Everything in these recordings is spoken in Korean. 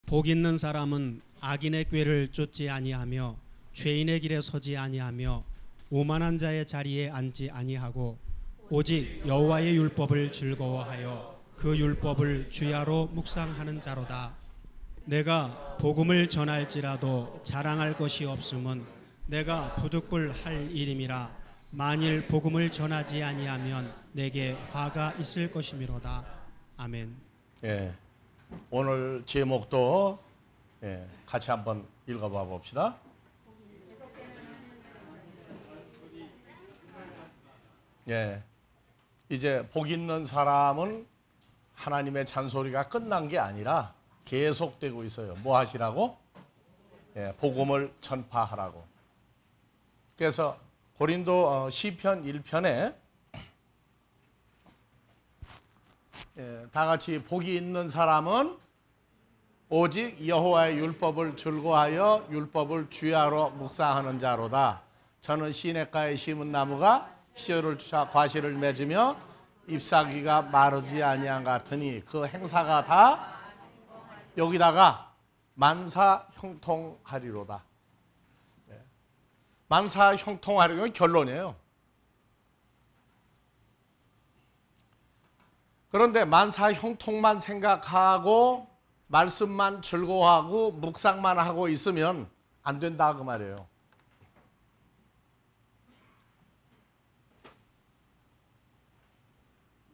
복 있는 사람은 악인의 꾀를 쫓지 아니하며 죄인의 길에 서지 아니하며 오만한 자의 자리에 앉지 아니하고 오직 여호와의 율법을 즐거워하여 그 율법을 주야로 묵상하는 자로다. 내가 복음을 전할지라도 자랑할 것이 없음은 내가 부득불할 일임이라. 만일 복음을 전하지 아니하면 내게 화가 있을 것이미로다. 아멘. 예, 오늘 제목도 같이 한번 읽어봐 봅시다. 예, 이제 복 있는 사람은 하나님의 잔소리가 끝난 게 아니라 계속되고 있어요. 뭐 하시라고? 복음을 전파하라고. 그래서 고린도 시편 1편에 다 같이 복이 있는 사람은 오직 여호와의 율법을 즐거워하여 율법을 주야로 묵상하는 자로다. 저는 시냇가에 심은 나무가 씨를 쫓아 과실을 맺으며 잎사귀가 마르지 아니한 같으니 그 행사가 다 여기다가 만사형통하리로다. 만사형통하리는 결론이에요. 그런데 만사형통만 생각하고 말씀만 즐거워하고 묵상만 하고 있으면 안 된다 그 말이에요.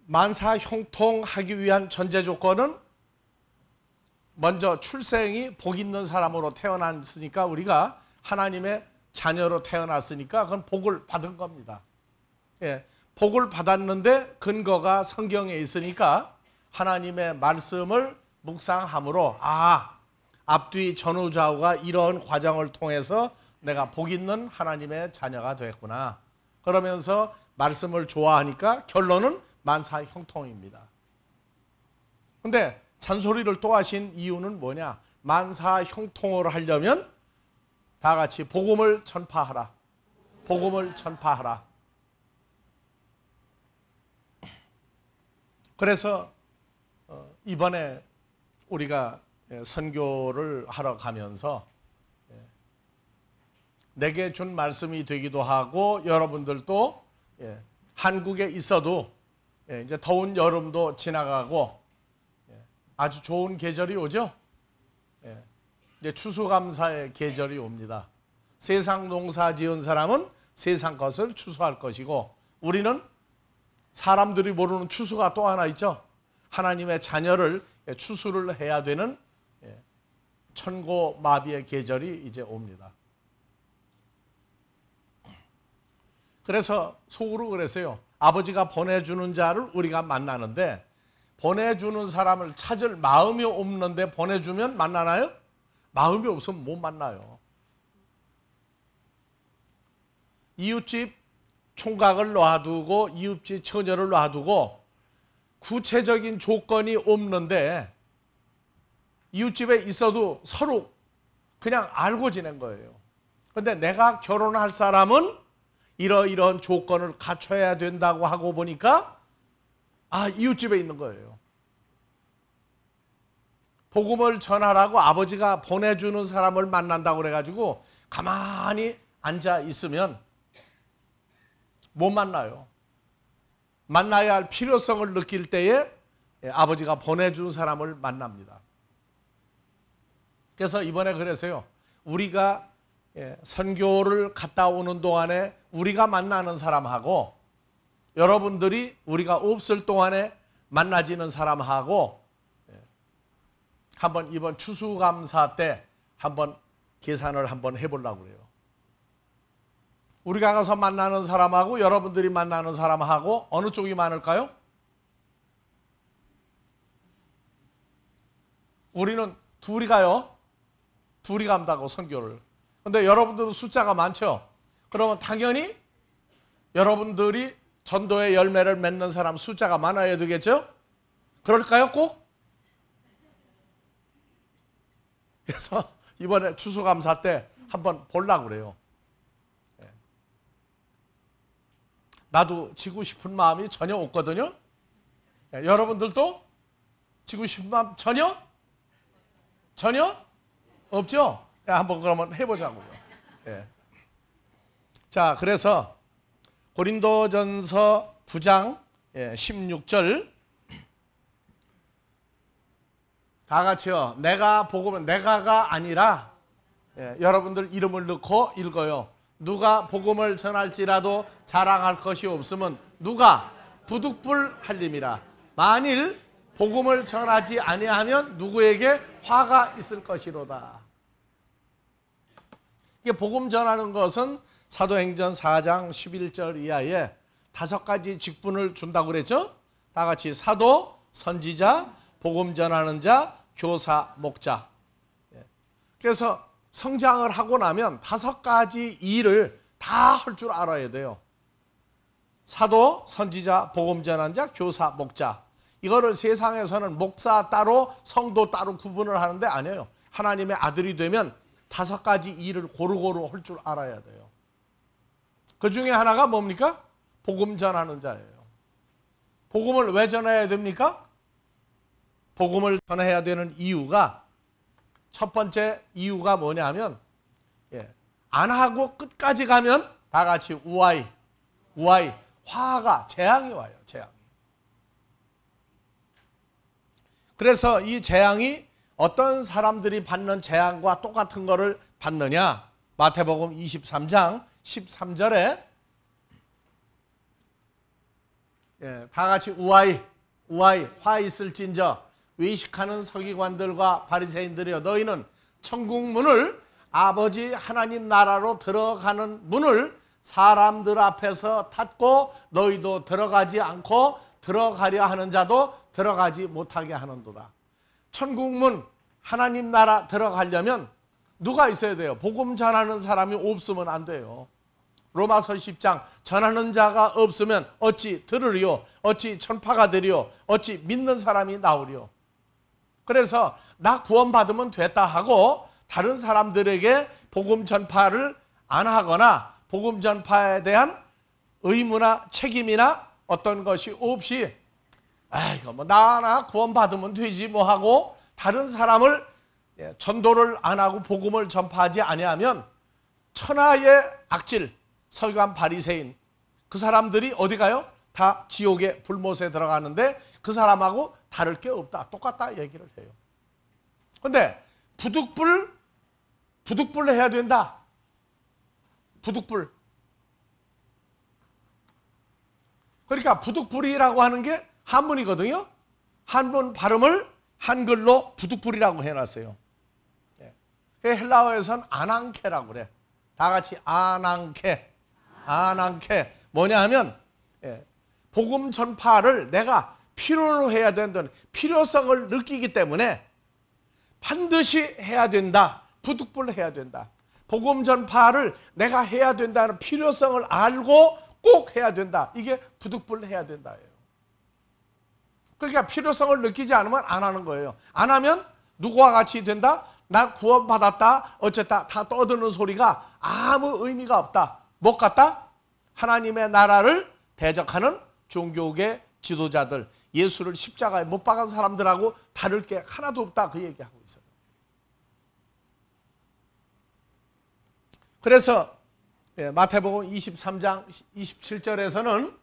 만사형통하기 위한 전제 조건은 먼저 출생이 복 있는 사람으로 태어났으니까, 우리가 하나님의 자녀로 태어났으니까 그건 복을 받은 겁니다. 복을 받았는데 근거가 성경에 있으니까 하나님의 말씀을 묵상함으로 앞뒤 전후좌우가 이런 과정을 통해서 내가 복 있는 하나님의 자녀가 됐구나. 그러면서 말씀을 좋아하니까 결론은 만사형통입니다. 근데 잔소리를 또 하신 이유는 뭐냐? 만사형통을 하려면 다 같이 복음을 전파하라. 복음을 전파하라. 그래서 이번에 우리가 선교를 하러 가면서 내게 준 말씀이 되기도 하고, 여러분들도 한국에 있어도 이제 더운 여름도 지나가고 아주 좋은 계절이 오죠. 이제 추수감사의 계절이 옵니다. 세상 농사 지은 사람은 세상 것을 추수할 것이고, 우리는 사람들이 모르는 추수가 또 하나 있죠. 하나님의 자녀를 추수를 해야 되는 천고마비의 계절이 이제 옵니다. 그래서 속으로 그랬어요. 아버지가 보내주는 자를 우리가 만나는데, 보내주는 사람을 찾을 마음이 없는데 보내주면 만나나요? 마음이 없으면 못 만나요. 이웃집 총각을 놔두고 이웃집 처녀를 놔두고 구체적인 조건이 없는데 이웃집에 있어도 서로 그냥 알고 지낸 거예요. 그런데 내가 결혼할 사람은 이러이러한 조건을 갖춰야 된다고 하고 보니까 이웃집에 있는 거예요. 복음을 전하라고 아버지가 보내주는 사람을 만난다고 그래가지고 가만히 앉아 있으면 못 만나요. 만나야 할 필요성을 느낄 때에 아버지가 보내준 사람을 만납니다. 그래서 이번에 그래서요, 우리가 선교를 갔다 오는 동안에 우리가 만나는 사람하고 여러분들이 우리가 없을 동안에 만나지는 사람하고 한번 이번 추수감사 때 한번 계산을 한번 해보려고 그래요. 우리가 가서 만나는 사람하고 여러분들이 만나는 사람하고 어느 쪽이 많을까요? 우리는 둘이 가요. 둘이 간다고 선교를. 근데 여러분들도 숫자가 많죠? 그러면 당연히 여러분들이 전도의 열매를 맺는 사람 숫자가 많아야 되겠죠? 그럴까요? 꼭? 그래서 이번에 추수감사 때 한번 보려고 그래요. 나도 지고 싶은 마음이 전혀 없거든요. 여러분들도 지고 싶은 마음 전혀? 전혀 없죠? 한번 그러면 해보자고요. 예. 자, 그래서 고린도전서 9장 16절 다 같이요. 내가 복음은 내가가 아니라 여러분들 이름을 넣고 읽어요. 누가 복음을 전할지라도 자랑할 것이 없으면 누가 부득불 할림이라. 만일 복음을 전하지 아니하면 누구에게 화가 있을 것이로다. 이게 복음 전하는 것은 사도행전 4장 11절 이하에 5가지 직분을 준다고 그랬죠? 다 같이 사도, 선지자, 복음 전하는 자, 교사, 목자. 그래서 성장을 하고 나면 5가지 일을 다 할 줄 알아야 돼요. 사도, 선지자, 복음 전하는 자, 교사, 목자. 이거를 세상에서는 목사 따로, 성도 따로 구분을 하는데 아니에요. 하나님의 아들이 되면 5가지 일을 고루고루 할 줄 알아야 돼요. 그 중에 하나가 뭡니까? 복음 전하는 자예요. 복음을 왜 전해야 됩니까? 복음을 전해야 되는 이유가 첫 번째 이유가 뭐냐면 안 하고 끝까지 가면 다 같이 우아이, 화가, 재앙이 와요. 재앙이. 그래서 이 재앙이 어떤 사람들이 받는 재앙과 똑같은 거를 받느냐? 마태복음 23장 13절에 다 같이 우아이, 화 있을진저 외식하는 서기관들과 바리새인들이여 너희는 천국 문을 아버지 하나님 나라로 들어가는 문을 사람들 앞에서 닫고 너희도 들어가지 않고 들어가려 하는 자도 들어가지 못하게 하는도다. 천국 문 하나님 나라 들어가려면 누가 있어야 돼요? 복음 전하는 사람이 없으면 안 돼요. 로마서 10장 전하는 자가 없으면 어찌 들으리요? 어찌 전파가 되리요? 어찌 믿는 사람이 나오리요? 그래서 나 구원받으면 됐다 하고 다른 사람들에게 복음 전파를 안 하거나 복음 전파에 대한 의무나 책임이나 어떤 것이 없이 이거 뭐 나 구원받으면 되지 뭐 하고 다른 사람을 전도를 안 하고 복음을 전파하지 아니하면 천하의 악질 서기관 바리새인 그 사람들이 어디 가요? 다 지옥의 불못에 들어가는데 그 사람하고 다를 게 없다. 똑같다 얘기를 해요. 근데 부득불 해야 된다. 부득불. 그러니까 부득불이라고 하는 게 한문이거든요. 한문 발음을 한글로 부득불이라고 해놨어요. 헬라어에서는 아낭케라고 그래. 다 같이 아낭케. 뭐냐 하면 복음 전파를 내가 필요로 해야 된다는 필요성을 느끼기 때문에 반드시 해야 된다. 부득불 해야 된다. 복음 전파를 내가 해야 된다는 필요성을 알고 꼭 해야 된다. 이게 부득불 해야 된다예요. 그러니까 필요성을 느끼지 않으면 안 하는 거예요. 안 하면 누구와 같이 된다? 나 구원받았다. 어쨌다. 다 떠드는 소리가 아무 의미가 없다. 못 같다? 하나님의 나라를 대적하는 종교계 지도자들, 예수를 십자가에 못 박은 사람들하고 다를 게 하나도 없다. 그 얘기하고 있어요. 그래서 마태복음 23장 27절에서는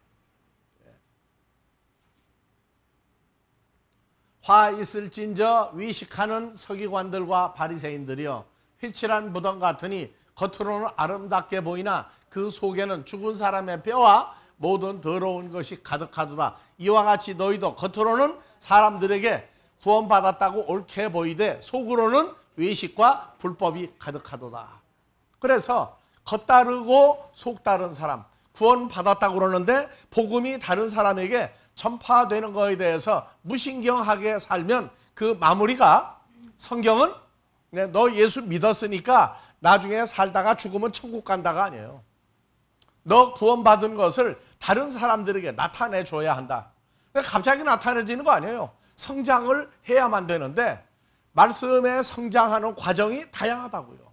화 있을진저 위식하는 서기관들과 바리새인들이여 휘칠한 무덤 같으니 겉으로는 아름답게 보이나 그 속에는 죽은 사람의 뼈와 모든 더러운 것이 가득하도다. 이와 같이 너희도 겉으로는 사람들에게 구원받았다고 옳게 보이되 속으로는 외식과 불법이 가득하도다. 그래서 겉다르고 속다른 사람, 구원받았다고 그러는데 복음이 다른 사람에게 전파되는 것에 대해서 무신경하게 살면 그 마무리가 성경은 너 예수 믿었으니까 나중에 살다가 죽으면 천국 간다가 아니에요. 너 구원받은 것을 다른 사람들에게 나타내줘야 한다. 갑자기 나타내지는 거 아니에요. 성장을 해야만 되는데 말씀에 성장하는 과정이 다양하다고요.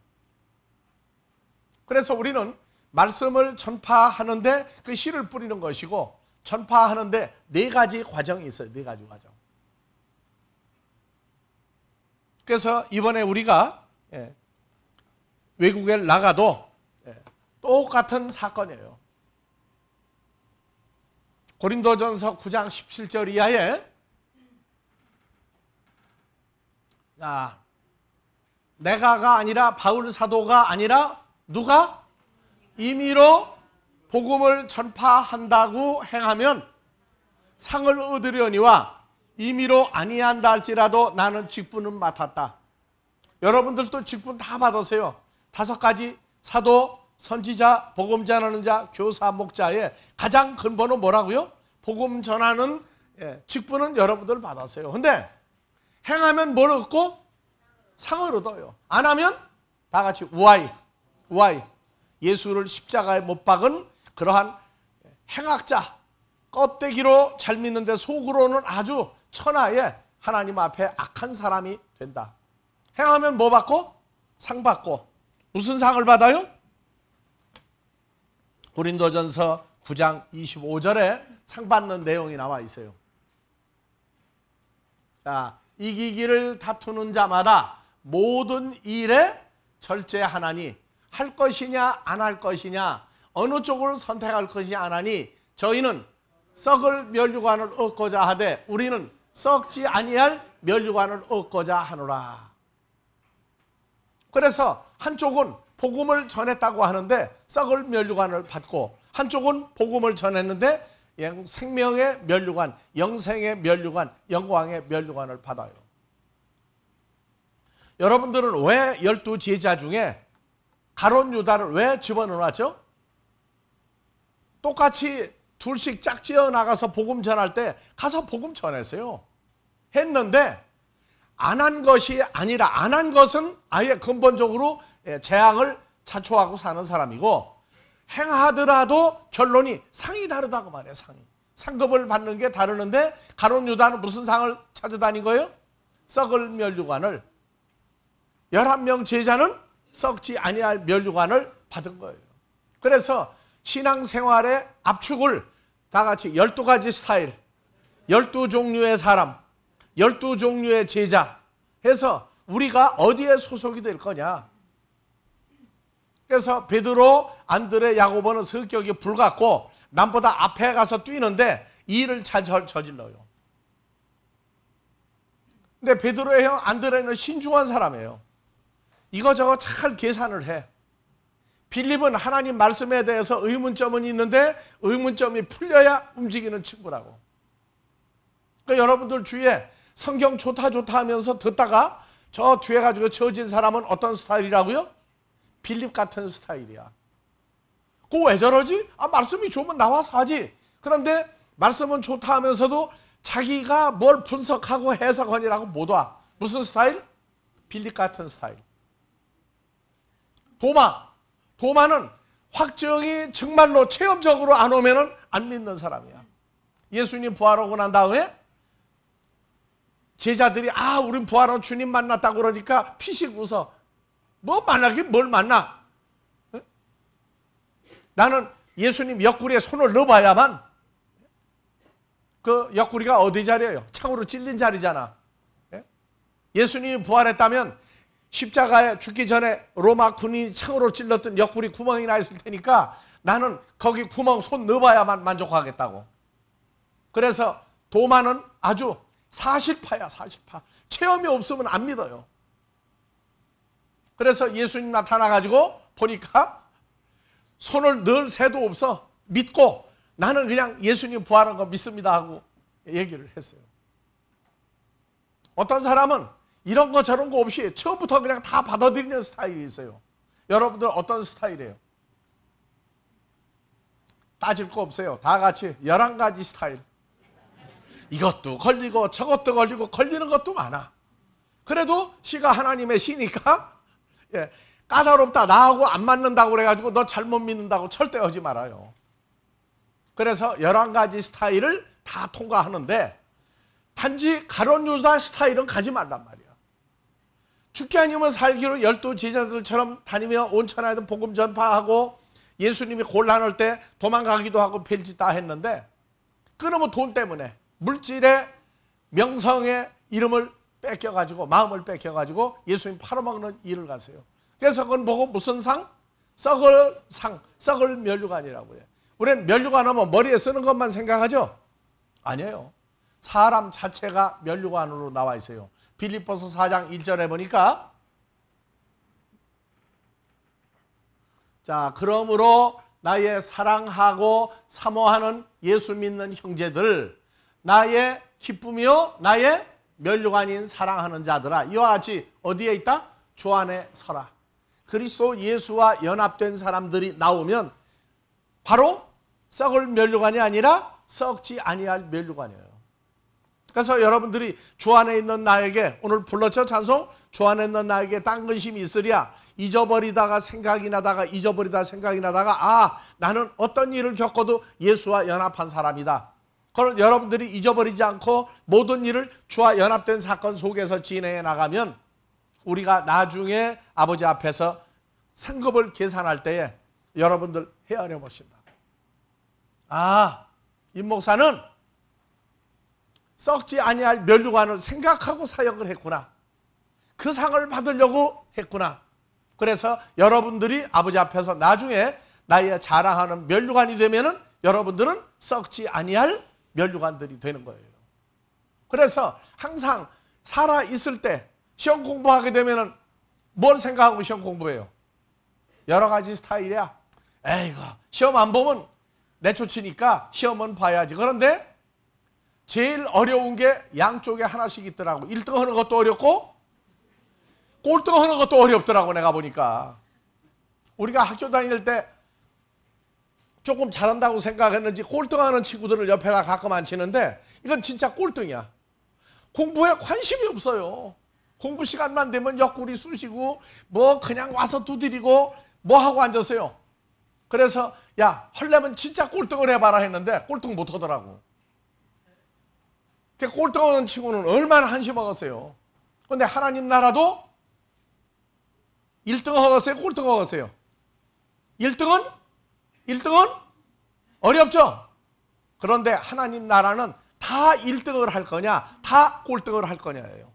그래서 우리는 말씀을 전파하는데 그 씨를 뿌리는 것이고 전파하는데 4가지 과정이 있어요. 4가지 과정. 그래서 이번에 우리가 외국에 나가도 똑같은 사건이에요. 고린도전서 9장 17절 이하에 내가가 아니라 바울 사도가 아니라 누가? 임의로 복음을 전파한다고 행하면 상을 얻으려니와 임의로 아니한다 할지라도 나는 직분은 맡았다. 여러분들도 직분 다 받으세요. 5가지 사도, 선지자, 복음 전하는 자, 교사, 목자의 가장 근본은 뭐라고요? 복음 전하는 직분은 여러분들 받았어요. 근데 행하면 뭘 얻고? 상을 얻어요. 안 하면 다 같이 우아이. 예수를 십자가에 못 박은 그러한 행악자, 껍데기로 잘 믿는데 속으로는 아주 천하의 하나님 앞에 악한 사람이 된다. 행하면 뭐 받고? 상 받고. 무슨 상을 받아요? 고린도전서 9장 25절에 상 받는 내용이 나와 있어요. 자, 이기기를 다투는 자마다 모든 일에 절제하나니 할 것이냐 안 할 것이냐 어느 쪽을 선택할 것이냐 안 하니 저희는 썩을 면류관을 얻고자 하되 우리는 썩지 아니할 면류관을 얻고자 하노라. 그래서 한쪽은 복음을 전했다고 하는데 썩을 면류관을 받고 한쪽은 복음을 전했는데 생명의 면류관, 영생의 면류관, 영광의 면류관을 받아요. 여러분들은 왜 12제자 중에 가룟 유다를 왜 집어넣었죠? 똑같이 둘씩 짝지어 나가서 복음 전할 때 가서 복음 전했어요. 했는데 안 한 것이 아니라 안 한 것은 아예 근본적으로 재앙을 자초하고 사는 사람이고 행하더라도 결론이 상이 다르다고 말해요. 상급을 받는 게 다르는데 가룟 유다는 무슨 상을 찾아다닌 거예요? 썩을 면류관을. 11명 제자는 썩지 아니할 면류관을 받은 거예요. 그래서 신앙생활의 압축을 다 같이 12가지 스타일, 12종류의 사람, 12종류의 제자 해서 우리가 어디에 소속이 될 거냐. 그래서 베드로, 안드레, 야고보는 성격이 불같고 남보다 앞에 가서 뛰는데 이 일을 잘 저질러요. 근데 베드로의 형 안드레는 신중한 사람이에요. 이거저거 잘 계산을 해. 빌립은 하나님 말씀에 대해서 의문점은 있는데 의문점이 풀려야 움직이는 친구라고. 그러니까 여러분들 주위에 성경 좋다 하면서 듣다가 저 뒤에 가지고 처진 사람은 어떤 스타일이라고요? 빌립 같은 스타일이야. 그거 왜 저러지? 말씀이 좋으면 나와서 하지. 그런데 말씀은 좋다 하면서도 자기가 뭘 분석하고 해석하니라고 못 와. 무슨 스타일? 빌립 같은 스타일. 도마는 확정이 정말로 체험적으로 안 오면은 안 믿는 사람이야. 예수님 부활하고 난 다음에 제자들이 우린 부활한 주님 만났다고 그러니까 피식 웃어. 뭐 만나긴 뭘 만나? 나는 예수님 옆구리에 손을 넣어봐야만. 그 옆구리가 어디 자리예요? 창으로 찔린 자리잖아. 예수님이 부활했다면 십자가에 죽기 전에 로마 군인이 창으로 찔렀던 옆구리 구멍이 나 있을 테니까 나는 거기 구멍 손 넣어봐야만 만족하겠다고. 그래서 도마는 아주 사실파야. 체험이 없으면 안 믿어요. 그래서 예수님 나타나가지고 보니까 손을 넣을 새도 없어. 믿고 나는 그냥 예수님 부활한 거 믿습니다 하고 얘기를 했어요. 어떤 사람은 이런 거 저런 거 없이 처음부터 그냥 다 받아들이는 스타일이 있어요. 여러분들 어떤 스타일이에요? 따질 거 없어요. 다 같이 11가지 스타일. 이것도 걸리고 저것도 걸리고 걸리는 것도 많아. 그래도 씨가 하나님의 씨니까 까다롭다, 나하고 안 맞는다고 그래가지고 너 잘못 믿는다고 절대 하지 말아요. 그래서 11가지 스타일을 다 통과하는데 단지 가룟 유다 스타일은 가지 말란 말이야. 죽기 아니면 살기로 12제자들처럼 다니며 온 천하에도 복음 전파하고 예수님이 곤란할 때 도망가기도 하고 별짓 다 했는데 그러면 돈 때문에 물질의 명성의 이름을 뺏겨가지고 마음을 뺏겨가지고 예수님 팔아먹는 일을 가세요. 그래서 그건 보고 무슨 상? 썩을 상, 썩을 면류관이라고 해요. 우리는 면류관 하면 머리에 쓰는 것만 생각하죠? 아니에요. 사람 자체가 면류관으로 나와 있어요. 빌립보서 4장 1절에 보니까 자, 그러므로 나의 사랑하고 사모하는 예수 믿는 형제들, 나의 기쁨이요 나의 면류관인 사랑하는 자들아, 이와 같이 어디에 있다? 주 안에 서라. 그리스도 예수와 연합된 사람들이 나오면 바로 썩을 면류관이 아니라 썩지 아니할 면류관이에요. 그래서 여러분들이 주 안에 있는 나에게, 오늘 불렀죠 찬송? 주 안에 있는 나에게 딴 근심이 있으랴. 잊어버리다가 생각이 나다가 잊어버리다가 생각이 나다가 나는 어떤 일을 겪어도 예수와 연합한 사람이다. 그걸 여러분들이 잊어버리지 않고 모든 일을 주와 연합된 사건 속에서 진행해 나가면 우리가 나중에 아버지 앞에서 상급을 계산할 때에 여러분들 헤아려 보신다. 임 목사는 썩지 아니할 면류관을 생각하고 사역을 했구나. 그 상을 받으려고 했구나. 그래서 여러분들이 아버지 앞에서 나중에 나의 자랑하는 면류관이 되면은 여러분들은 썩지 아니할 면류관들이 되는 거예요. 그래서 항상 살아 있을 때 시험 공부하게 되면은 뭘 생각하고 시험 공부해요? 여러 가지 스타일이야. 에이구, 시험 안 보면 내쫓으니까 시험은 봐야지. 그런데 제일 어려운 게 양쪽에 하나씩 있더라고. 1등 하는 것도 어렵고 꼴등 하는 것도 어렵더라고. 내가 보니까 우리가 학교 다닐 때 조금 잘한다고 생각했는지 꼴등하는 친구들을 옆에다 가끔 앉히는데 이건 진짜 꼴등이야. 공부에 관심이 없어요. 공부 시간만 되면 옆구리 쑤시고 뭐 그냥 와서 두드리고 뭐 하고 앉았어요. 그래서 야, 헐려면 진짜 꼴등을 해봐라 했는데 꼴등 못 하더라고. 꼴등하는 친구는 얼마나 한심 먹었어요. 그런데 하나님 나라도 1등 하겠어요? 꼴등 하겠어요? 1등은 어렵죠? 그런데 하나님 나라는 다 1등을 할 거냐 다 꼴등을 할 거냐예요.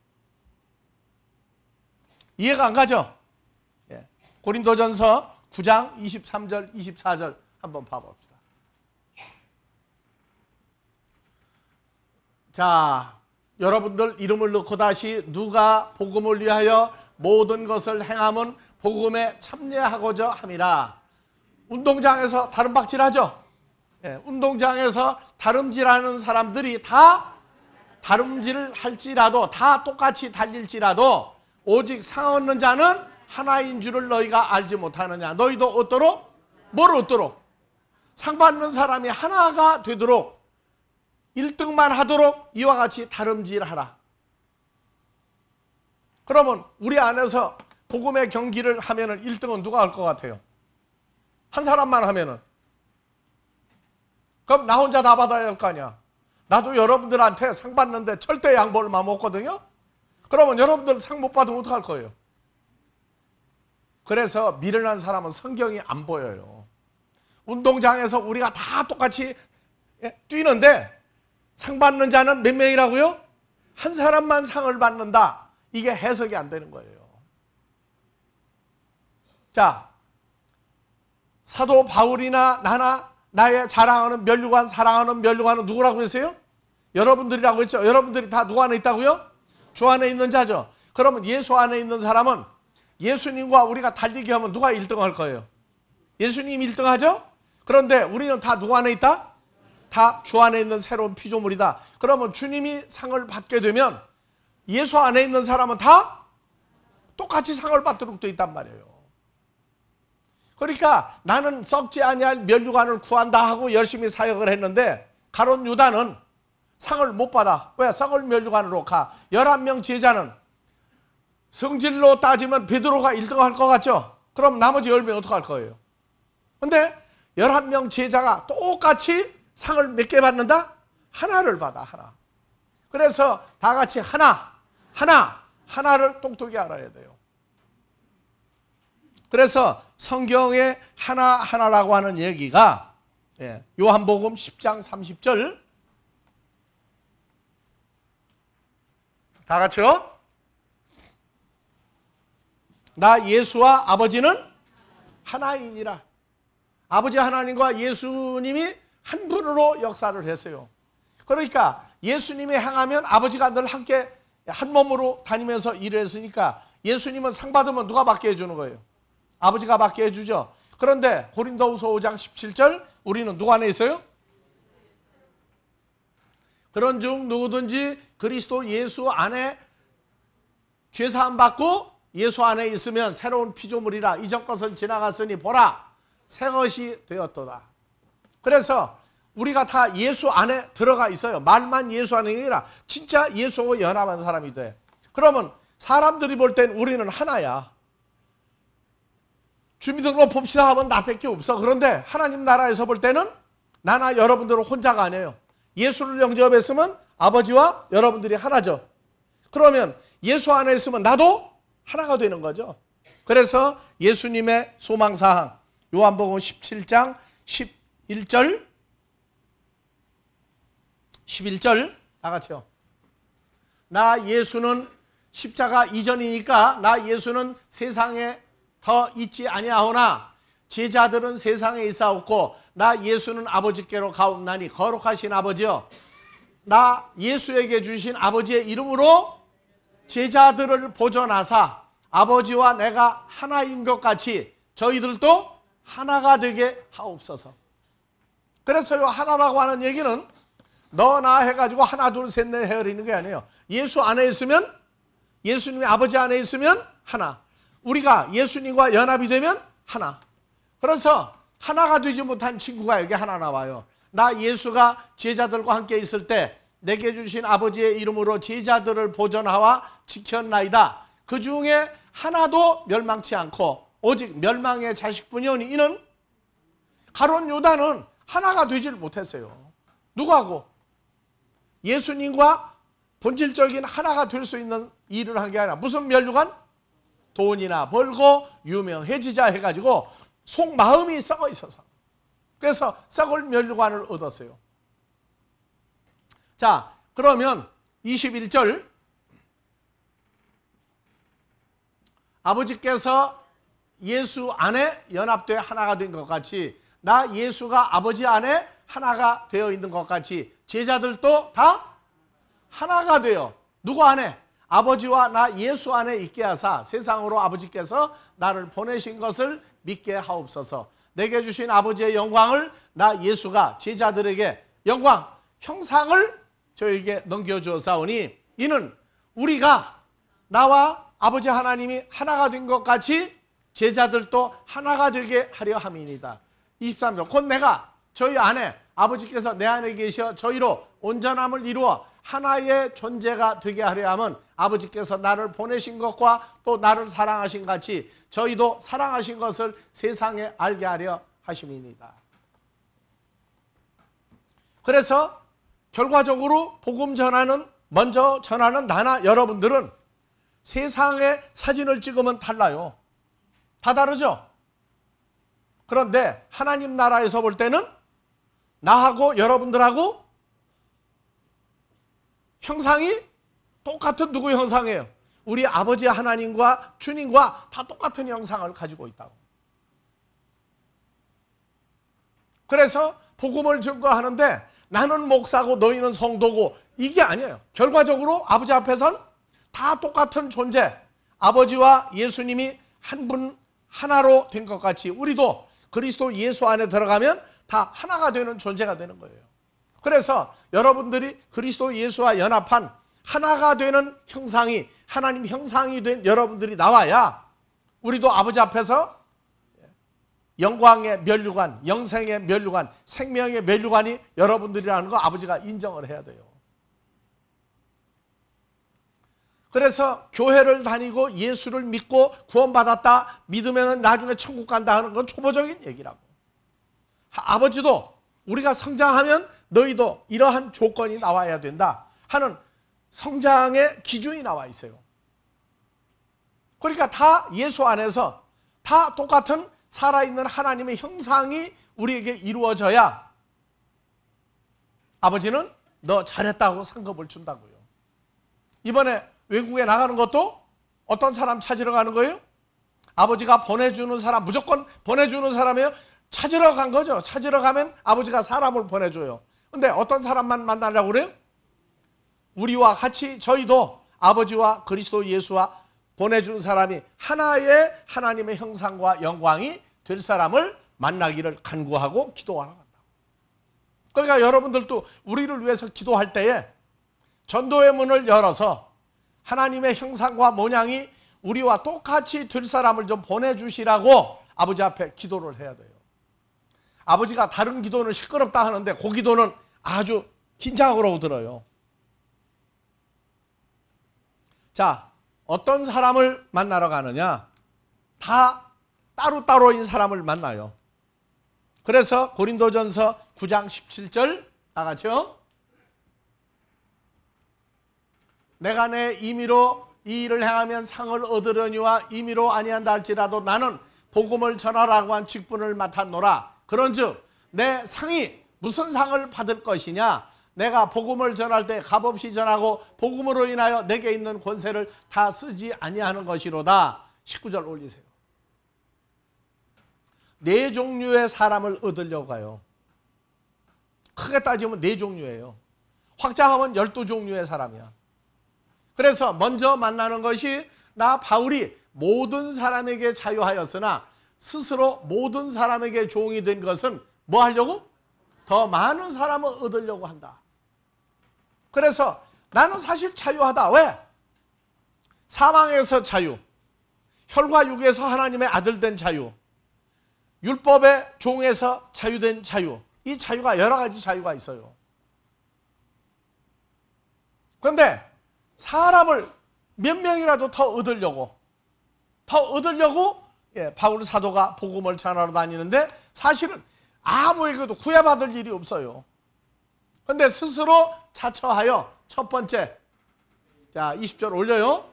이해가 안 가죠? 예. 고린도전서 9장 23절 24절 한번 봐봅시다. 자, 여러분들 이름을 넣고 다시 누가 복음을 위하여 모든 것을 행함은 복음에 참여하고자 함이라. 운동장에서 다름박질하죠? 예, 운동장에서 다름질하는 사람들이 다 다름질을 할지라도 다 똑같이 달릴지라도 오직 상 얻는 자는 하나인 줄을 너희가 알지 못하느냐. 너희도 얻도록 뭘 얻도록? 상 받는 사람이 하나가 되도록 1등만 하도록 이와 같이 다름질하라. 그러면 우리 안에서 복음의 경기를 하면은 1등은 누가 할 것 같아요? 한 사람만 하면은. 그럼 나 혼자 다 받아야 할 거 아니야. 나도 여러분들한테 상 받는데 절대 양보를 마음 없거든요. 그러면 여러분들 상 못 받으면 어떡할 거예요? 그래서 미련한 사람은 성경이 안 보여요. 운동장에서 우리가 다 똑같이 뛰는데 상 받는 자는 몇 명이라고요? 한 사람만 상을 받는다. 이게 해석이 안 되는 거예요. 자, 사도 바울이나 나나 나의 자랑하는 면류관, 사랑하는 면류관은 누구라고 했어요? 여러분들이라고 했죠. 여러분들이 다 누구 안에 있다고요? 주 안에 있는 자죠. 그러면 예수 안에 있는 사람은 예수님과 우리가 달리기 하면 누가 1등 할 거예요? 예수님 1등 하죠? 그런데 우리는 다 누구 안에 있다? 다 주 안에 있는 새로운 피조물이다. 그러면 주님이 상을 받게 되면 예수 안에 있는 사람은 다 똑같이 상을 받도록 되어 있단 말이에요. 그러니까 나는 썩지 아니할 면류관을 구한다 하고 열심히 사역을 했는데 가룟 유다는 상을 못 받아. 왜? 썩을 면류관으로 가. 11명 제자는 성질로 따지면 베드로가 1등 할 것 같죠? 그럼 나머지 10명 어떡할 거예요? 근데 11명 제자가 똑같이 상을 몇 개 받는다? 하나를 받아. 하나. 그래서 다 같이 하나를 똑똑히 알아야 돼요. 그래서 성경의 하나라고 하는 얘기가 요한복음 10장 30절 다 같이요? 나 예수와 아버지는 하나이니라. 아버지 하나님과 예수님이 한 분으로 역사를 했어요. 그러니까 예수님이 향하면 아버지가 늘 함께 한 몸으로 다니면서 일을 했으니까 예수님은 상 받으면 누가 받게 해주는 거예요? 아버지가 받게 해주죠. 그런데 고린도후서 5장 17절 우리는 누구 안에 있어요? 그런 중 누구든지 그리스도 예수 안에 죄사함 받고 예수 안에 있으면 새로운 피조물이라. 이전 것은 지나갔으니 보라 새 것이 되었도다. 그래서 우리가 다 예수 안에 들어가 있어요. 말만 예수 안에 아니라 진짜 예수와 연합한 사람이 돼. 그러면 사람들이 볼 땐 우리는 하나야. 주민등록 봅시다 하면 나밖에 없어. 그런데 하나님 나라에서 볼 때는 나나 여러분들은 혼자가 아니에요. 예수를 영접했으면 아버지와 여러분들이 하나죠. 그러면 예수 안에 있으면 나도 하나가 되는 거죠. 그래서 예수님의 소망사항 요한복음 17장 11절 다 같이요. 나 예수는 십자가 이전이니까 나 예수는 세상에 더 있지 아니하오나 제자들은 세상에 있사옵고 나 예수는 아버지께로 가옵나니 거룩하신 아버지여 나 예수에게 주신 아버지의 이름으로 제자들을 보존하사 아버지와 내가 하나인 것 같이 저희들도 하나가 되게 하옵소서. 그래서 요 하나라고 하는 얘기는 너 나 해가지고 하나 둘 셋 넷 헤어리는 게 아니에요. 예수 안에 있으면 예수님의 아버지 안에 있으면 하나. 우리가 예수님과 연합이 되면 하나. 그래서 하나가 되지 못한 친구가 여기 하나 나와요. 나 예수가 제자들과 함께 있을 때 내게 주신 아버지의 이름으로 제자들을 보존하와 지켰나이다. 그 중에 하나도 멸망치 않고 오직 멸망의 자식뿐이 오니 이는 가룟 유다는 하나가 되질 못했어요. 누구하고? 예수님과 본질적인 하나가 될 수 있는 일을 한 게 아니라 무슨 면류관? 돈이나 벌고 유명해지자 해가지고 속마음이 썩어 있어서 그래서 썩을 면류관을 얻었어요. 자, 그러면 21절 아버지께서 예수 안에 연합되어 하나가 된 것 같이 나 예수가 아버지 안에 하나가 되어 있는 것 같이 제자들도 다 하나가 되어 누구 안에? 아버지와 나 예수 안에 있게 하사 세상으로 아버지께서 나를 보내신 것을 믿게 하옵소서. 내게 주신 아버지의 영광을 나 예수가 제자들에게 영광, 형상을 저에게 넘겨주었사오니 이는 우리가 나와 아버지 하나님이 하나가 된 것 같이 제자들도 하나가 되게 하려 함이니이다. 23절 곧 내가 저희 안에 아버지께서 내 안에 계셔 저희로 온전함을 이루어 하나의 존재가 되게 하려 함은 아버지께서 나를 보내신 것과 또 나를 사랑하신 같이 저희도 사랑하신 것을 세상에 알게 하려 하심이니이다. 그래서 결과적으로 복음 전하는 먼저 전하는 나나 여러분들은 세상에 사진을 찍으면 달라요. 다 다르죠? 그런데 하나님 나라에서 볼 때는 나하고 여러분들하고 형상이 똑같은 누구 형상이에요? 우리 아버지 하나님과 주님과 다 똑같은 형상을 가지고 있다고. 그래서 복음을 증거하는데 나는 목사고 너희는 성도고 이게 아니에요. 결과적으로 아버지 앞에선 다 똑같은 존재, 아버지와 예수님이 한 분 하나로 된 것 같이 우리도 그리스도 예수 안에 들어가면 다 하나가 되는 존재가 되는 거예요. 그래서 여러분들이 그리스도 예수와 연합한 하나가 되는 형상이 하나님 형상이 된 여러분들이 나와야 우리도 아버지 앞에서 영광의 면류관, 영생의 면류관, 생명의 면류관이 여러분들이라는 거 아버지가 인정을 해야 돼요. 그래서 교회를 다니고 예수를 믿고 구원받았다 믿으면 나중에 천국 간다 하는 건 초보적인 얘기라고. 아버지도 우리가 성장하면 너희도 이러한 조건이 나와야 된다 하는 성장의 기준이 나와 있어요. 그러니까 다 예수 안에서 다 똑같은 살아있는 하나님의 형상이 우리에게 이루어져야 아버지는 너 잘했다고 상급을 준다고요. 이번에 외국에 나가는 것도 어떤 사람 찾으러 가는 거예요? 아버지가 보내주는 사람, 무조건 보내주는 사람이에요. 찾으러 간 거죠. 찾으러 가면 아버지가 사람을 보내줘요. 근데 어떤 사람만 만나려고 그래요? 우리와 같이 저희도 아버지와 그리스도 예수와 보내준 사람이 하나의 하나님의 형상과 영광이 될 사람을 만나기를 간구하고 기도하러 간다. 그러니까 여러분들도 우리를 위해서 기도할 때에 전도의 문을 열어서 하나님의 형상과 모양이 우리와 똑같이 될 사람을 좀 보내주시라고 아버지 앞에 기도를 해야 돼요. 아버지가 다른 기도는 시끄럽다 하는데 그 기도는 아주 긴장으로 들어요. 자, 어떤 사람을 만나러 가느냐? 다 따로따로인 사람을 만나요. 그래서 고린도전서 9장 17절 다 같이요. 내가 내 임의로 이 일을 행하면 상을 얻으려니와 임의로 아니한다 할지라도 나는 복음을 전하라고 한 직분을 맡았노라. 그런즉 내 상이 무슨 상을 받을 것이냐? 내가 복음을 전할 때 값없이 전하고 복음으로 인하여 내게 있는 권세를 다 쓰지 아니하는 것이로다. 19절 올리세요. 네 종류의 사람을 얻으려고 가요. 크게 따지면 네 종류예요. 확장하면 12종류의 사람이야. 그래서 먼저 만나는 것이 나 바울이 모든 사람에게 자유하였으나 스스로 모든 사람에게 종이 된 것은 뭐 하려고? 더 많은 사람을 얻으려고 한다. 그래서 나는 사실 자유하다. 왜? 사망에서 자유, 혈과 육에서 하나님의 아들 된 자유, 율법의 종에서 자유된 자유. 이 자유가 여러 가지 자유가 있어요. 그런데 사람을 몇 명이라도 더 얻으려고 바울 사도가 복음을 전하러 다니는데 사실은 아무에게도 구애받을 일이 없어요. 그런데 스스로 자처하여 첫 번째, 자 20절 올려요.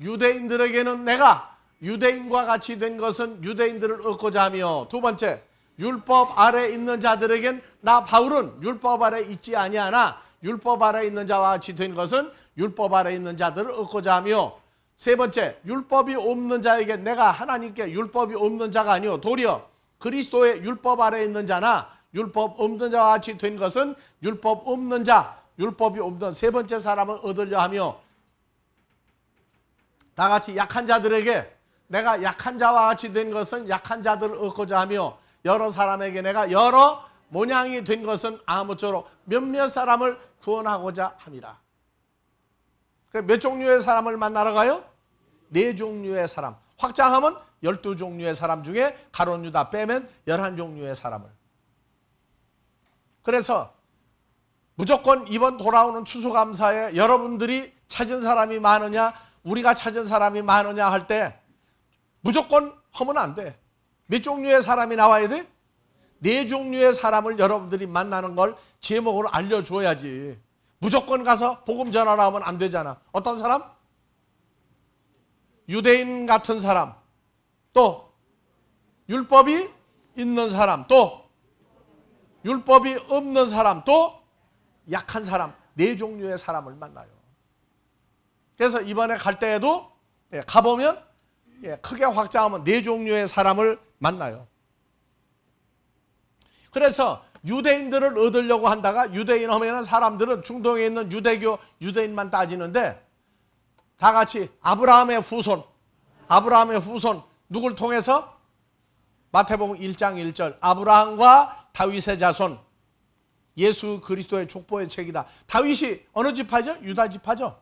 유대인들에게는 내가 유대인과 같이 된 것은 유대인들을 얻고자 하며, 두 번째, 율법 아래 있는 자들에겐 나 바울은 율법 아래 있지 아니하나 율법 아래 있는 자와 같이 된 것은 율법 아래 있는 자들을 얻고자 하며, 세 번째, 율법이 없는 자에게 내가 하나님께 율법이 없는 자가 아니요 도리어 그리스도의 율법 아래 있는 자나 율법 없는 자와 같이 된 것은 율법 없는 자, 율법이 없는 세 번째 사람을 얻으려 하며, 다 같이 약한 자들에게 내가 약한 자와 같이 된 것은 약한 자들을 얻고자 하며, 여러 사람에게 내가 여러 모양이 된 것은 아무쪼록 몇몇 사람을 구원하고자 함이라. 몇 종류의 사람을 만나러 가요? 네 종류의 사람. 확장하면 12종류의 사람 중에 가룟 유다 빼면 11종류의 사람을. 그래서 무조건 이번 돌아오는 추수감사에 여러분들이 찾은 사람이 많으냐, 우리가 찾은 사람이 많으냐 할 때 무조건 하면 안 돼. 몇 종류의 사람이 나와야 돼? 네 종류의 사람을 여러분들이 만나는 걸 제목으로 알려줘야지. 무조건 가서 복음 전하라 하면 안 되잖아. 어떤 사람? 유대인 같은 사람, 또 율법이 있는 사람, 또 율법이 없는 사람, 또 약한 사람, 네 종류의 사람을 만나요. 그래서 이번에 갈 때에도 가보면 크게 확장하면 네 종류의 사람을 만나요. 그래서 유대인들을 얻으려고 한다가, 유대인 하면 사람들은 중동에 있는 유대교 유대인만 따지는데, 다 같이 아브라함의 후손 누굴 통해서? 마태복음 1장 1절 아브라함과 다윗의 자손, 예수 그리스도의 족보의 책이다. 다윗이 어느 지파죠? 유다 지파죠.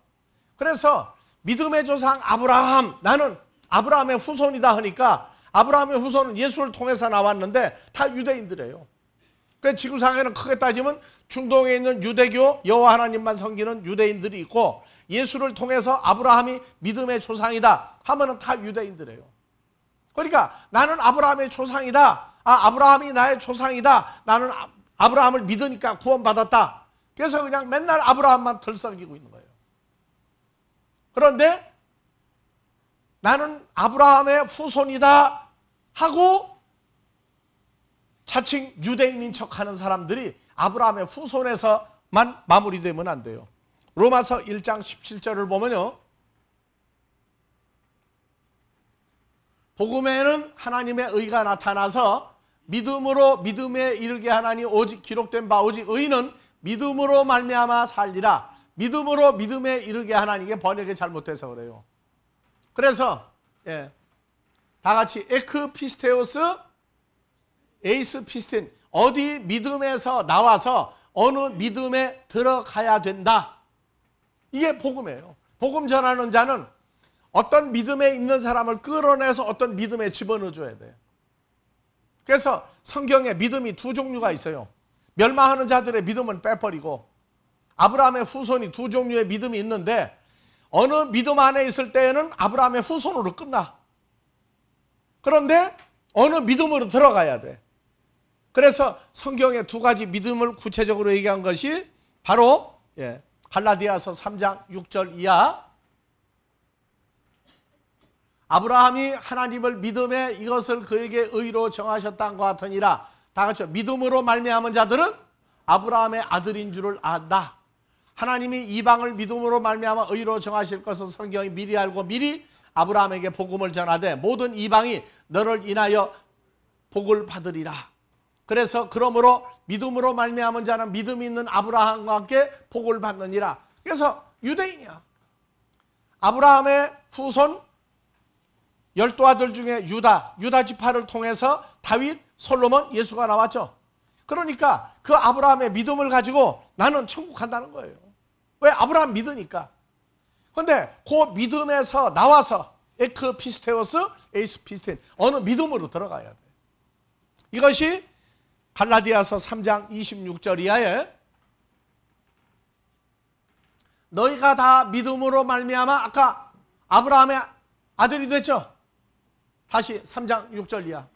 그래서 믿음의 조상 아브라함, 나는 아브라함의 후손이다 하니까 아브라함의 후손은 예수를 통해서 나왔는데 다 유대인들이에요. 그래서 지구상에는 크게 따지면 중동에 있는 유대교 여호와 하나님만 섬기는 유대인들이 있고, 예수를 통해서 아브라함이 믿음의 조상이다 하면은 다 유대인들이에요. 그러니까 나는 아브라함의 조상이다. 아브라함이 나의 조상이다. 나는 아브라함을 믿으니까 구원받았다. 그래서 그냥 맨날 아브라함만 들썩이고 있는 거예요. 그런데 나는 아브라함의 후손이다 하고 자칭 유대인인 척하는 사람들이 아브라함의 후손에서만 마무리되면 안 돼요. 로마서 1장 17절을 보면요, 복음에는 하나님의 의가 나타나서 믿음으로 믿음에 이르게 하나니 오직 기록된 바 오직 의인은 믿음으로 말미암아 살리라. 믿음으로 믿음에 이르게 하나니, 이게 번역이 잘못돼서 그래요. 그래서 다 같이 에크 피스테오스 에이스 피스틴, 어디 믿음에서 나와서 어느 믿음에 들어가야 된다. 이게 복음이에요. 복음 전하는 자는 어떤 믿음에 있는 사람을 끌어내서 어떤 믿음에 집어넣어줘야 돼요. 그래서 성경에 믿음이 두 종류가 있어요. 멸망하는 자들의 믿음은 빼버리고 아브라함의 후손이 두 종류의 믿음이 있는데, 어느 믿음 안에 있을 때에는 아브라함의 후손으로 끝나. 그런데 어느 믿음으로 들어가야 돼. 그래서 성경에 두 가지 믿음을 구체적으로 얘기한 것이 바로 갈라디아서 3장 6절 이하, 아브라함이 하나님을 믿음에 이것을 그에게 의로 정하셨다는 것 같으니라. 다 같이 믿음으로 말미암은 자들은 아브라함의 아들인 줄을 안다. 하나님이 이방을 믿음으로 말미암아 의로 정하실 것을 성경이 미리 알고 미리 아브라함에게 복음을 전하되 모든 이방이 너를 인하여 복을 받으리라. 그래서 그러므로 믿음으로 말미암은 자는 믿음이 있는 아브라함과 함께 복을 받느니라. 그래서 유대인이야. 아브라함의 후손 12아들 중에 유다 지파를 통해서 다윗, 솔로몬, 예수가 나왔죠. 그러니까 그 아브라함의 믿음을 가지고 나는 천국 간다는 거예요. 왜? 아브라함 믿으니까. 그런데 그 믿음에서 나와서 에크 피스테오스 에이스 피스틴, 어느 믿음으로 들어가야 돼. 이것이 갈라디아서 3장 26절 이하에 너희가 다 믿음으로 말미암아, 아까 아브라함의 아들이 됐죠. 다시 3장 6절 이하.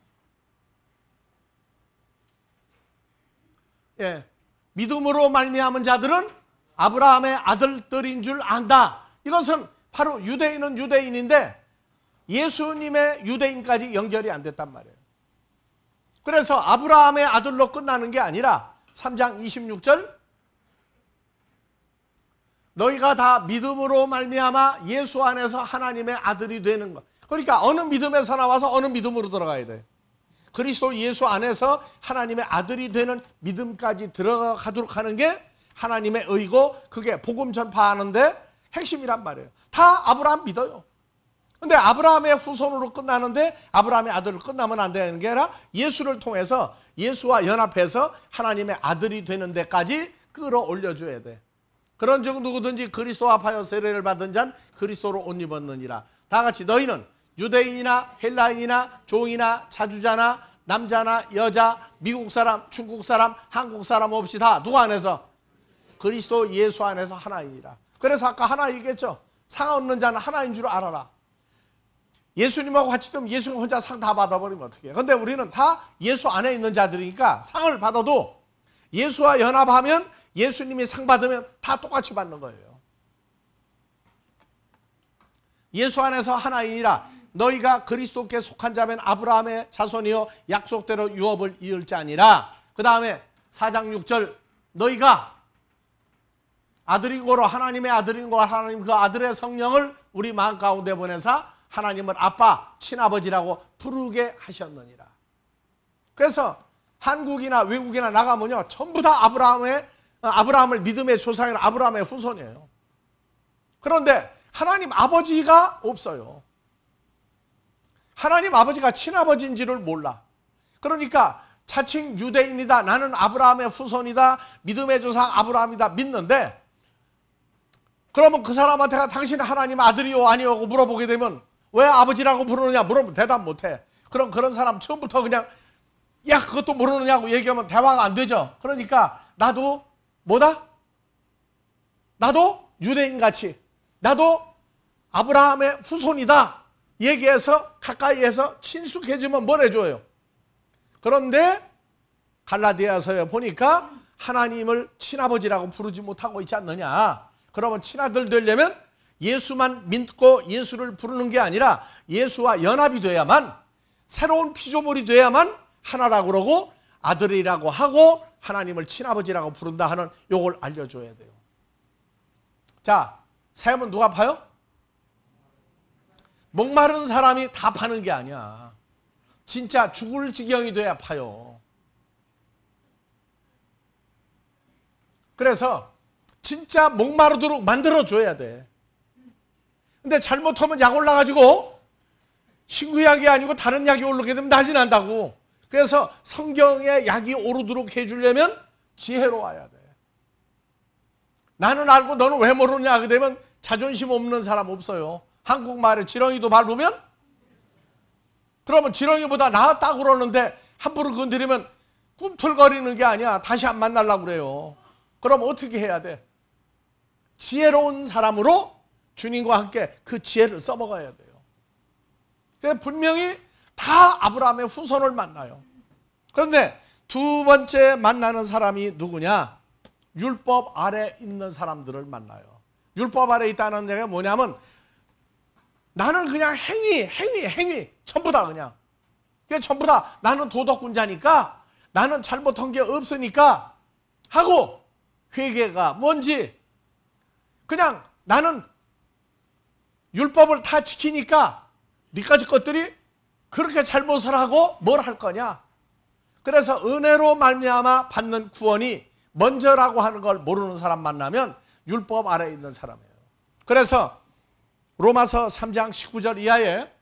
믿음으로 말미암은 자들은 아브라함의 아들들인 줄 안다. 이것은 바로 유대인은 유대인인데 예수님의 유대인까지 연결이 안 됐단 말이에요. 그래서 아브라함의 아들로 끝나는 게 아니라 3장 26절 너희가 다 믿음으로 말미암아 예수 안에서 하나님의 아들이 되는 것. 그러니까 어느 믿음에서 나와서 어느 믿음으로 들어가야 돼. 그리스도 예수 안에서 하나님의 아들이 되는 믿음까지 들어가도록 하는 게 하나님의 의고, 그게 복음 전파하는데 핵심이란 말이에요. 다 아브라함 믿어요. 근데 아브라함의 후손으로 끝나는데 아브라함의 아들로 끝나면 안 되는 게 아니라 예수를 통해서 예수와 연합해서 하나님의 아들이 되는 데까지 끌어올려줘야 돼. 그런 즉 누구든지 그리스도 합하여 세례를 받은 자는 그리스도로 옷 입었느니라. 다 같이 너희는 유대인이나 헬라인이나 종이나 자주자나 남자나 여자, 미국 사람, 중국 사람, 한국 사람 없이 다 누구 안에서? 그리스도 예수 안에서 하나이니라. 그래서 아까 하나 얘기했죠. 상 얻는 자는 하나인 줄 알아라. 예수님하고 같이 되면 예수님 혼자 상 다 받아버리면 어떡해. 그런데 우리는 다 예수 안에 있는 자들이니까 상을 받아도 예수와 연합하면, 예수님이 상 받으면 다 똑같이 받는 거예요. 예수 안에서 하나이니라. 너희가 그리스도께 속한 자면 아브라함의 자손이요 약속대로 유업을 이을 자니라. 그 다음에 4장 6절 너희가 아들인 거로 하나님의 아들인 거, 하나님 그 아들의 성령을 우리 마음 가운데 보내사 하나님을 아빠, 친아버지라고 부르게 하셨느니라. 그래서 한국이나 외국이나 나가면요 전부 다 아브라함을 믿음의 조상인 아브라함의 후손이에요. 그런데 하나님 아버지가 없어요. 하나님 아버지가 친아버지인지를 몰라. 그러니까 자칭 유대인이다, 나는 아브라함의 후손이다, 믿음의 조상 아브라함이다 믿는데, 그러면 그 사람한테가 당신은 하나님 아들이요 아니요 하고 물어보게 되면 왜 아버지라고 부르느냐 물어보면 대답 못해. 그럼 그런 사람 처음부터 그냥 야 그것도 모르느냐고 얘기하면 대화가 안 되죠. 그러니까 나도 뭐다? 나도 유대인같이 나도 아브라함의 후손이다 얘기해서 가까이에서 친숙해지면 뭘 해줘요? 그런데 갈라디아서에 보니까 하나님을 친아버지라고 부르지 못하고 있지 않느냐. 그러면 친아들 되려면 예수만 믿고 예수를 부르는 게 아니라 예수와 연합이 돼야만, 새로운 피조물이 돼야만 하나라고 그러고 아들이라고 하고 하나님을 친아버지라고 부른다 하는 요걸 알려줘야 돼요. 자, 세음은 누가 파요? 목마른 사람이 다 파는 게 아니야. 진짜 죽을 지경이 돼야 파요. 그래서 진짜 목마르도록 만들어줘야 돼. 근데 잘못하면 약 올라가지고 신구약이 아니고 다른 약이 오르게 되면 난리 난다고. 그래서 성경에 약이 오르도록 해주려면 지혜로워야 돼. 나는 알고 너는 왜 모르냐 하게 되면 자존심 없는 사람 없어요. 한국말에 지렁이도 밟으면, 그러면 지렁이보다 나았다고 그러는데 함부로 건드리면 꿈틀거리는 게 아니야. 다시 안 만나려고 그래요. 그럼 어떻게 해야 돼? 지혜로운 사람으로 주님과 함께 그 지혜를 써먹어야 돼요. 그래서 분명히 다 아브라함의 후손을 만나요. 그런데 두 번째 만나는 사람이 누구냐? 율법 아래 있는 사람들을 만나요. 율법 아래 있다는 얘기가 뭐냐면 나는 그냥 행위 전부 다 그냥 전부 다 나는 도덕군자니까 나는 잘못한 게 없으니까 하고, 회개가 뭔지 그냥 나는 율법을 다 지키니까 니까지 것들이 그렇게 잘못을 하고 뭘 할 거냐. 그래서 은혜로 말미암아 받는 구원이 먼저라고 하는 걸 모르는 사람 만나면 율법 아래에 있는 사람이에요. 그래서 로마서 3장 19절 이하에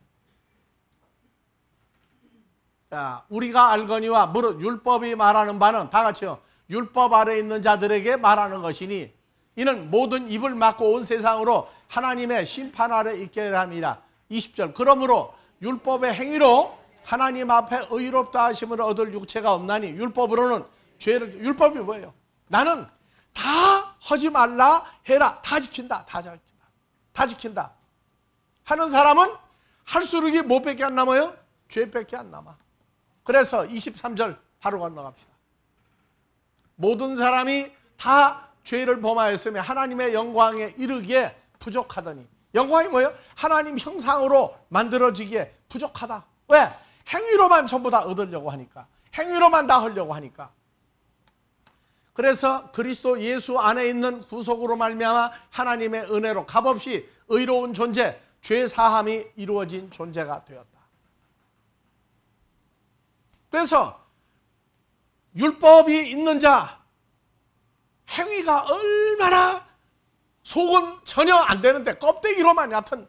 우리가 알거니와 무릇 율법이 말하는 바는 다 같이요. 율법 아래에 있는 자들에게 말하는 것이니 이는 모든 입을 막고 온 세상으로 하나님의 심판 아래 있게 함이라. 20절 그러므로 율법의 행위로 하나님 앞에 의롭다 하심을 얻을 육체가 없나니 율법으로는 죄를. 율법이 뭐예요? 나는 다 하지 말라 해라. 다 지킨다. 다 지킨다 하는 사람은 할수록이 뭐밖에 안 남아요? 죄밖에 안 남아. 그래서 23절 바로 건너갑시다. 모든 사람이 다 죄를 범하였으며 하나님의 영광에 이르기에 부족하더니. 영광이 뭐예요? 하나님 형상으로 만들어지기에 부족하다. 왜? 행위로만 전부 다 얻으려고 하니까. 행위로만 다 하려고 하니까. 그래서 그리스도 예수 안에 있는 구속으로 말미암아 하나님의 은혜로 값없이 의로운 존재, 죄 사함이 이루어진 존재가 되었다. 그래서 율법이 있는 자, 행위가 얼마나 속은 전혀 안 되는데 껍데기로만 얕은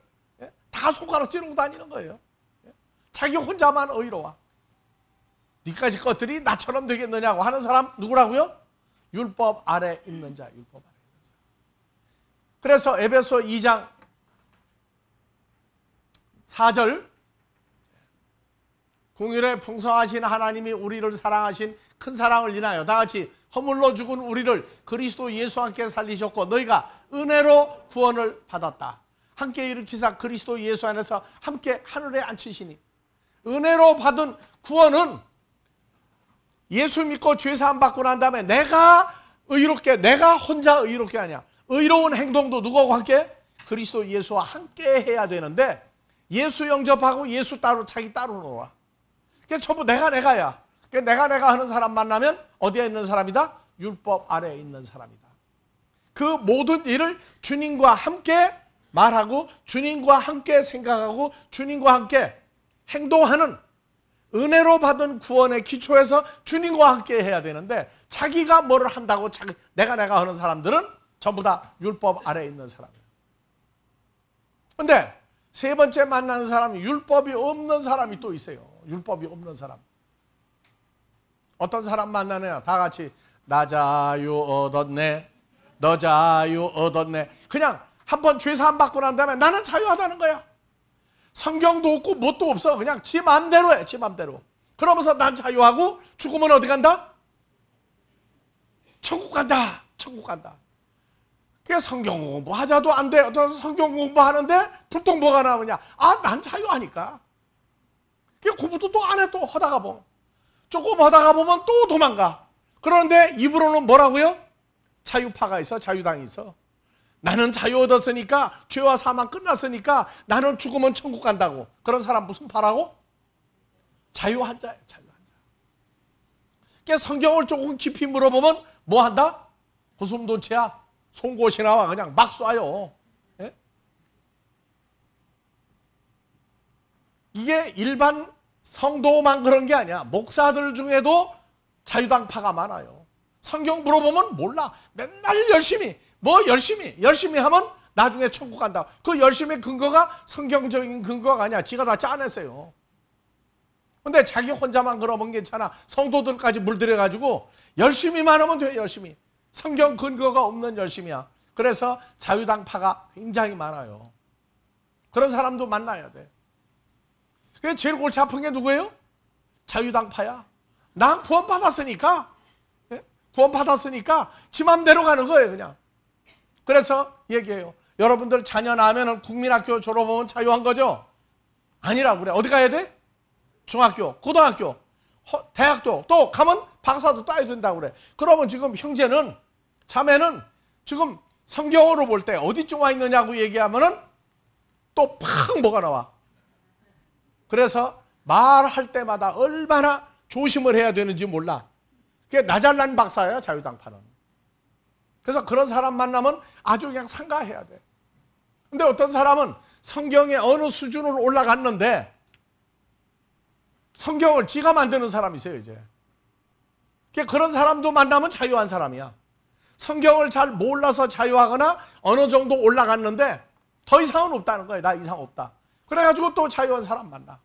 다 손가락 찌르고 다니는 거예요. 자기 혼자만 의로워. 니까지 것들이 나처럼 되겠느냐고 하는 사람 누구라고요? 율법 아래 있는 자, 율법 아래 있는 자. 그래서 에베소 2장 4절 긍휼에 풍성하신 하나님이 우리를 사랑하신 큰 사랑을 인하여 다 같이 허물로 죽은 우리를 그리스도 예수와 함께 살리셨고 너희가 은혜로 구원을 받았다. 함께 일으키사 그리스도 예수 안에서 함께 하늘에 앉히시니. 은혜로 받은 구원은 예수 믿고 죄사함 받고 난 다음에 내가 의롭게, 내가 혼자 의롭게 하냐. 의로운 행동도 누구와 함께? 그리스도 예수와 함께 해야 되는데 예수 영접하고 예수 따로 자기 따로 놓아. 그게 전부 내가야. 내가 하는 사람 만나면 어디에 있는 사람이다? 율법 아래에 있는 사람이다. 그 모든 일을 주님과 함께 말하고 주님과 함께 생각하고 주님과 함께 행동하는 은혜로 받은 구원의 기초에서 주님과 함께 해야 되는데 자기가 뭐를 한다고 내가 하는 사람들은 전부 다 율법 아래에 있는 사람이에요. 그런데 세 번째 만나는 사람이 율법이 없는 사람이 또 있어요. 율법이 없는 사람. 어떤 사람 만나느냐? 다 같이 나 자유 얻었네, 너 자유 얻었네. 그냥 한번 죄사함 받고 난 다음에 나는 자유하다는 거야. 성경도 없고 뭣도 없어. 그냥 지 맘대로 해. 지 맘대로. 그러면서 난 자유하고 죽으면 어디 간다? 천국 간다. 천국 간다. 그게 성경 공부하자도 안 돼. 어떤 성경 공부하는데 불똥 뭐가 나오냐? 아, 난 자유하니까. 그게 공부도 또 안 해. 또 하다가 보면. 조금 하다가 보면 또 도망가. 그런데 입으로는 뭐라고요? 자유파가 있어. 자유당이 있어. 나는 자유 얻었으니까 죄와 사망 끝났으니까 나는 죽으면 천국 간다고. 그런 사람 무슨 파라고? 자유한 자예요. 자유한 자. 그러니까 성경을 조금 깊이 물어보면 뭐 한다? 고슴도치야. 송곳이 나와 그냥 막 쏴요. 예? 이게 일반 성도만 그런 게 아니야. 목사들 중에도 자유당파가 많아요. 성경 물어보면 몰라. 맨날 열심히 열심히 하면 나중에 천국 간다. 그 열심의 근거가 성경적인 근거가 아니야. 지가 다 짜냈어요. 근데 자기 혼자만 그러면 괜찮아. 성도들까지 물들여가지고 열심히만 하면 돼. 열심히. 성경 근거가 없는 열심이야. 그래서 자유당파가 굉장히 많아요. 그런 사람도 만나야 돼. 그게 제일 골치 아픈 게 누구예요? 자유당파야. 난 구원받았으니까, 구원받았으니까 지 맘대로 가는 거예요, 그냥. 그래서 얘기해요. 여러분들 자녀 낳으면 국민학교 졸업하면 자유한 거죠? 아니라고 그래. 어디 가야 돼? 중학교, 고등학교, 대학도, 또 가면 박사도 따야 된다고 그래. 그러면 지금 형제는, 자매는 지금 성경으로 볼 때 어디쯤 와 있느냐고 얘기하면은 또 팍 뭐가 나와. 그래서 말할 때마다 얼마나 조심을 해야 되는지 몰라. 그게 나잘난 박사야, 자유당파는. 그래서 그런 사람 만나면 아주 그냥 상가해야 돼. 근데 어떤 사람은 성경의 어느 수준으로 올라갔는데 성경을 지가 만드는 사람이 있어요, 이제. 그런 사람도 만나면 자유한 사람이야. 성경을 잘 몰라서 자유하거나 어느 정도 올라갔는데 더 이상은 없다는 거예요. 나 이상 없다. 그래가지고 또 자유한 사람 만나.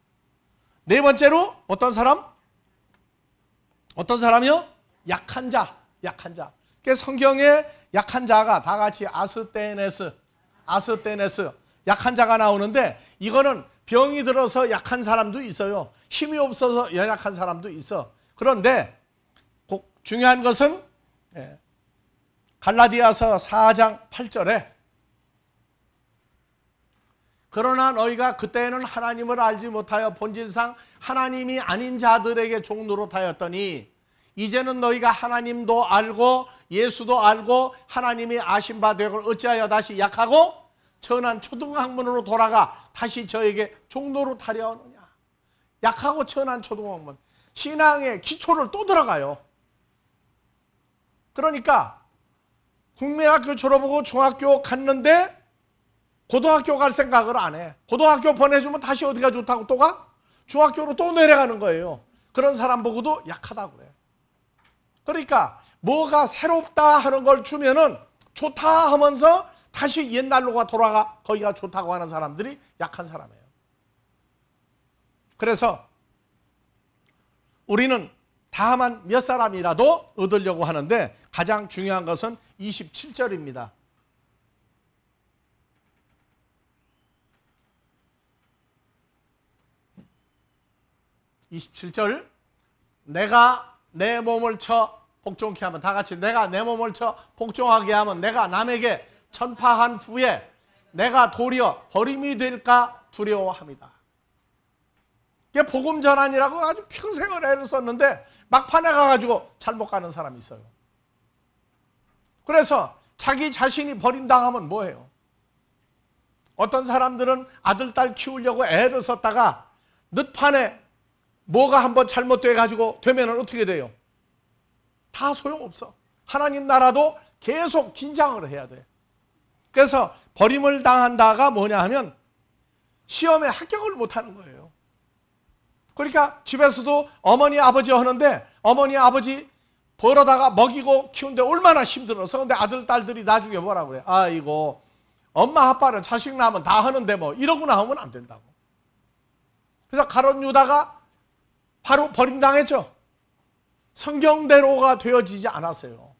네 번째로 어떤 사람? 어떤 사람이요? 약한 자. 약한 자. 성경에 약한 자가 다 같이 아스테네스, 약한 자가 나오는데 이거는 병이 들어서 약한 사람도 있어요. 힘이 없어서 연약한 사람도 있어. 그런데 중요한 것은 갈라디아서 4장 8절에 그러나 너희가 그때에는 하나님을 알지 못하여 본질상 하나님이 아닌 자들에게 종노릇하였더니 이제는 너희가 하나님도 알고 예수도 알고 하나님이 아신 바 되고 어찌하여 다시 약하고 천한 초등학문으로 돌아가 다시 저에게 종노릇하려 하느냐. 약하고 천한 초등학문. 신앙의 기초를 또 들어가요. 그러니까 국민학교 졸업하고 중학교 갔는데 고등학교 갈 생각을 안 해. 고등학교 보내주면 다시 어디가 좋다고 또 가? 중학교로 또 내려가는 거예요. 그런 사람 보고도 약하다고 그래. 그러니까 뭐가 새롭다 하는 걸 주면은 좋다 하면서 다시 옛날로가 돌아가 거기가 좋다고 하는 사람들이 약한 사람이에요. 그래서 우리는 다만 몇 사람이라도 얻으려고 하는데 가장 중요한 것은 27절입니다. 27절 내가 내 몸을 쳐 복종케 하면 다 같이 내가 내 몸을 쳐 복종하게 하면 내가 남에게 전파한 후에 내가 도리어 버림이 될까 두려워합니다. 이게 복음 전환이라고 아주 평생을 애를 썼는데 막판에 가가지고 잘못 가는 사람이 있어요. 그래서 자기 자신이 버림당하면 뭐해요? 어떤 사람들은 아들, 딸 키우려고 애를 썼다가 늦판에 뭐가 한번 잘못돼가지고 되면 어떻게 돼요? 다 소용없어. 하나님 나라도 계속 긴장을 해야 돼. 그래서 버림을 당한다가 뭐냐 하면 시험에 합격을 못하는 거예요. 그러니까 집에서도 어머니 아버지 하는데 어머니 아버지 벌어다가 먹이고 키우는데 얼마나 힘들어서. 근데 아들 딸들이 나중에 뭐라고 그래? 아이고 엄마 아빠는 자식 낳으면 다 하는데 뭐 이러고 나오면 안 된다고. 그래서 가룟 유다가 바로 버림당했죠. 성경대로가 되어지지 않았어요.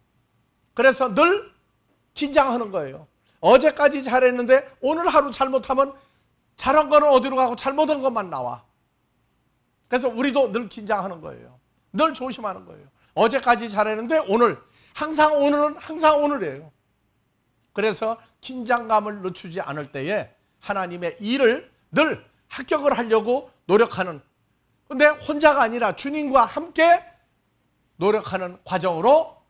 그래서 늘 긴장하는 거예요. 어제까지 잘했는데 오늘 하루 잘못하면 잘한 거는 어디로 가고 잘못한 것만 나와. 그래서 우리도 늘 긴장하는 거예요. 늘 조심하는 거예요. 어제까지 잘했는데 오늘, 항상 오늘은 항상 오늘이에요. 그래서 긴장감을 늦추지 않을 때에 하나님의 일을 늘 합격을 하려고 노력하는, 근데 혼자가 아니라 주님과 함께 노력하는 과정으로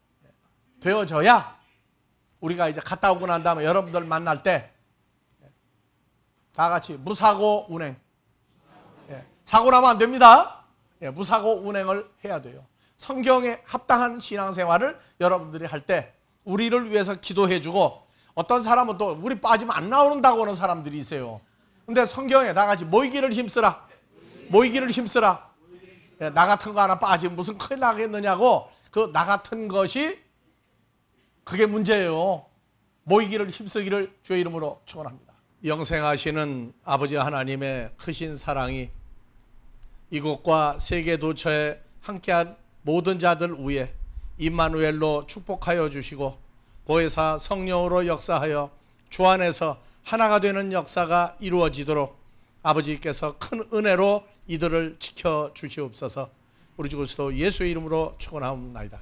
되어져야 우리가 이제 갔다 오고 난 다음에 여러분들 만날 때 다 같이 무사고 운행, 사고 나면 안 됩니다. 무사고 운행을 해야 돼요. 성경에 합당한 신앙생활을 여러분들이 할 때 우리를 위해서 기도해주고, 어떤 사람은 또 우리 빠지면 안 나오는다고 하는 사람들이 있어요. 근데 성경에 다 같이 모이기를 힘쓰라. 모이기를 힘쓰라. 예, 나 같은 거 하나 빠지면 무슨 큰일 나겠느냐고. 그 나 같은 것이 그게 문제예요. 모이기를 힘쓰기를 주의 이름으로 축원합니다. 영생하시는 아버지 하나님의 크신 사랑이 이곳과 세계 도처에 함께한 모든 자들 위에 임마누엘로 축복하여 주시고 보혜사 성령으로 역사하여 주 안에서 하나가 되는 역사가 이루어지도록 아버지께서 큰 은혜로 이들을 지켜 주시옵소서. 우리 주 그리스도 예수의 이름으로 축원하옵나이다.